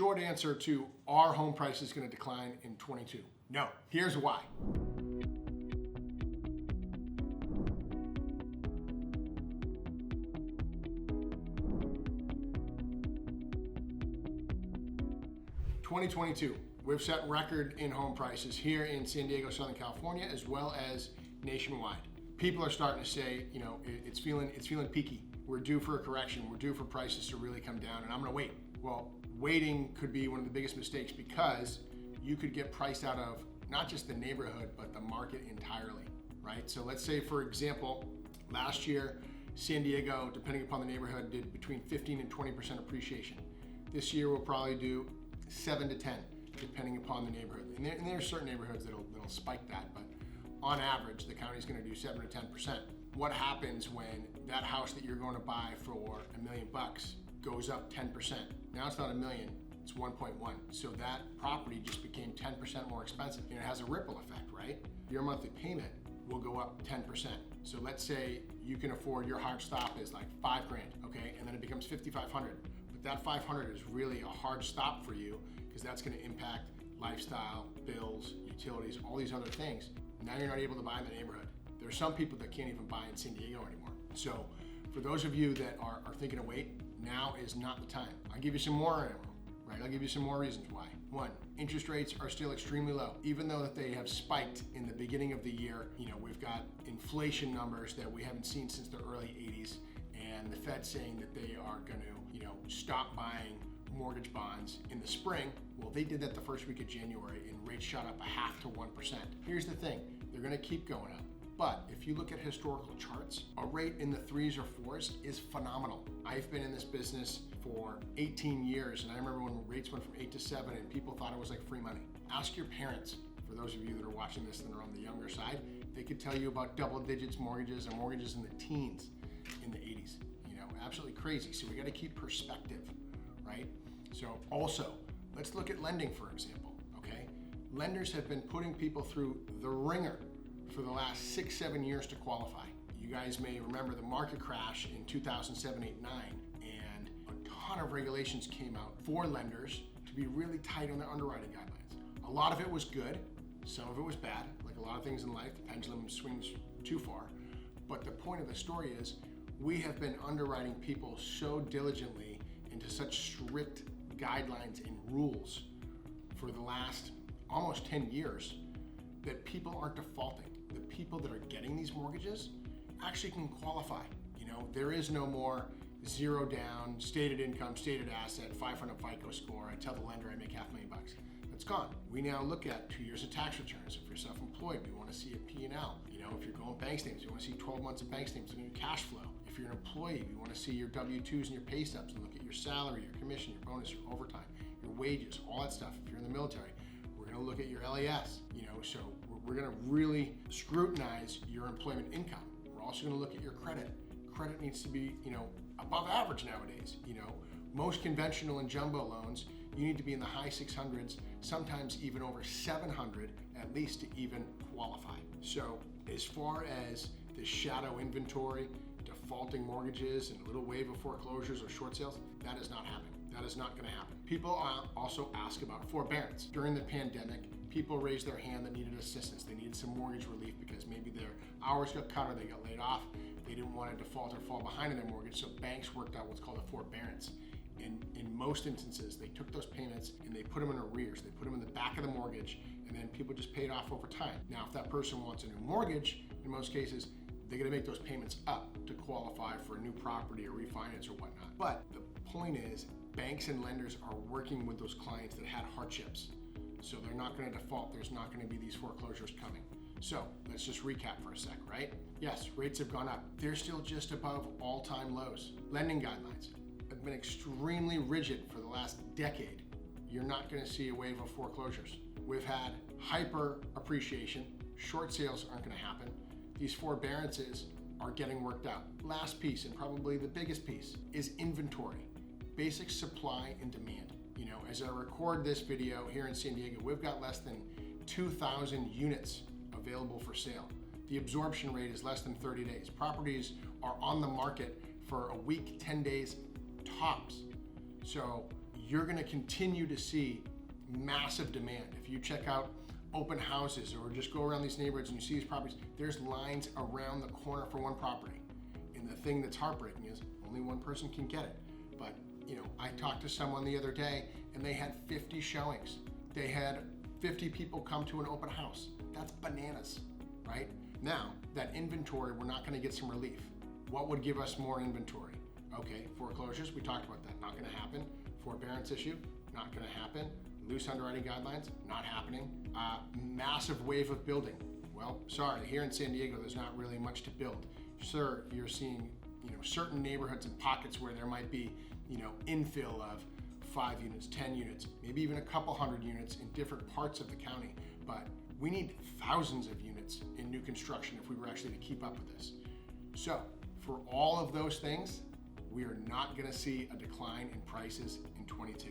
Short answer to are home prices going to decline in 22? No. Here's why. ...2022, we've set record in home prices here in San Diego, Southern California, as well as nationwide. People are starting to say, you know, it's feeling peaky. We're due for a correction. We're due for prices to really come down, and I'm gonna wait. Well, waiting could be one of the biggest mistakes because you could get priced out of not just the neighborhood, but the market entirely, right? So let's say, for example, last year, San Diego, depending upon the neighborhood, did between 15 and 20% appreciation. This year, we'll probably do 7 to 10, depending upon the neighborhood. And there are certain neighborhoods that'll spike that, but on average, the county's gonna do 7 to 10%. What happens when that house that you're going to buy for $1 million goes up 10%? Now it's not $1 million, it's 1.1. So that property just became 10% more expensive, and it has a ripple effect, right? Your monthly payment will go up 10%. So let's say you can afford, your hard stop is like $5,000, okay? And then it becomes $5,500. But that $500 is really a hard stop for you because that's gonna impact lifestyle, bills, utilities, all these other things. Now you're not able to buy in the neighborhood. There are some people that can't even buy in San Diego anymore. So for those of you that are thinking of wait, now is not the time. I'll give you some more ammo, right? I'll give you some more reasons why. One, interest rates are still extremely low. Even though that they have spiked in the beginning of the year, you know, we've got inflation numbers that we haven't seen since the early 80s, and the Fed saying that they are gonna, you know, stop buying mortgage bonds in the spring. Well, they did that the first week of January, and rates shot up 0.5 to 1%. Here's the thing, they're gonna keep going up. But if you look at historical charts, a rate in the 3s or 4s is phenomenal. I've been in this business for 18 years, and I remember when rates went from 8 to 7 and people thought it was like free money. Ask your parents, for those of you that are watching this and are on the younger side, they could tell you about double digits mortgages and mortgages in the teens in the 80s. You know, absolutely crazy. So we gotta keep perspective, right? So also, let's look at lending, for example, okay? Lenders have been putting people through the ringer for the last 6, 7 years to qualify. You guys may remember the market crash in 2007, 8, 9, and a ton of regulations came out for lenders to be really tight on their underwriting guidelines. A lot of it was good, some of it was bad. Like a lot of things in life, the pendulum swings too far. But the point of the story is, we have been underwriting people so diligently into such strict guidelines and rules for the last almost 10 years that people aren't defaulting. The people that are getting these mortgages actually can qualify. You know, there is no more zero down, stated income, stated asset, 500 FICO score. I tell the lender I make $500,000. That's gone. We now look at 2 years of tax returns. If you're self-employed, we want to see a P&L. You know, if you're going bank statements, we want to see 12 months of bank statements and your cash flow. If you're an employee, we want to see your W-2s and your pay stubs and look at your salary, your commission, your bonus, your overtime, your wages, all that stuff. If you're in the military, we're going to look at your LAS. You know, so we're going to really scrutinize your employment income. We're also going to look at your credit. Credit needs to be, you know, above average nowadays. You know, most conventional and jumbo loans, you need to be in the high 600s, sometimes even over 700 at least to even qualify. So as far as the shadow inventory, defaulting mortgages and a little wave of foreclosures or short sales, that is not happening. That is not going to happen. People also ask about forbearance. During the pandemic, people raised their hand that needed assistance. They needed some mortgage relief because maybe their hours got cut or they got laid off. They didn't want to default or fall behind in their mortgage, so banks worked out what's called a forbearance. And in most instances, they took those payments and they put them in arrears. They put them in the back of the mortgage, and then people just paid off over time. Now, if that person wants a new mortgage, in most cases, they're gonna make those payments up to qualify for a new property or refinance or whatnot. But the point is, banks and lenders are working with those clients that had hardships. So they're not gonna default. There's not gonna be these foreclosures coming. So let's just recap for a sec, right? Yes, rates have gone up. They're still just above all-time lows. Lending guidelines have been extremely rigid for the last decade. You're not gonna see a wave of foreclosures. We've had hyper appreciation. Short sales aren't gonna happen. These forbearances are getting worked out. Last piece, and probably the biggest piece, is inventory. Basic supply and demand. You know, as I record this video here in San Diego, we've got less than 2,000 units available for sale. The absorption rate is less than 30 days. Properties are on the market for a week, 10 days tops. So you're going to continue to see massive demand. If you check out open houses or just go around these neighborhoods and you see these properties, there's lines around the corner for one property. And the thing that's heartbreaking is only one person can get it. But I talked to someone the other day and they had 50 showings. They had 50 people come to an open house. That's bananas, right? Now, that inventory, we're not going to get some relief. What would give us more inventory? Okay, foreclosures, we talked about that, not going to happen. Forbearance issue, not going to happen. Loose underwriting guidelines, not happening. Massive wave of building. Well, sorry, here in San Diego, there's not really much to build. Sure, you're seeing certain neighborhoods and pockets where there might be infill of 5 units, 10 units, maybe even a couple hundred units in different parts of the county. But we need thousands of units in new construction if we were actually to keep up with this. So for all of those things, we are not going to see a decline in prices in 22.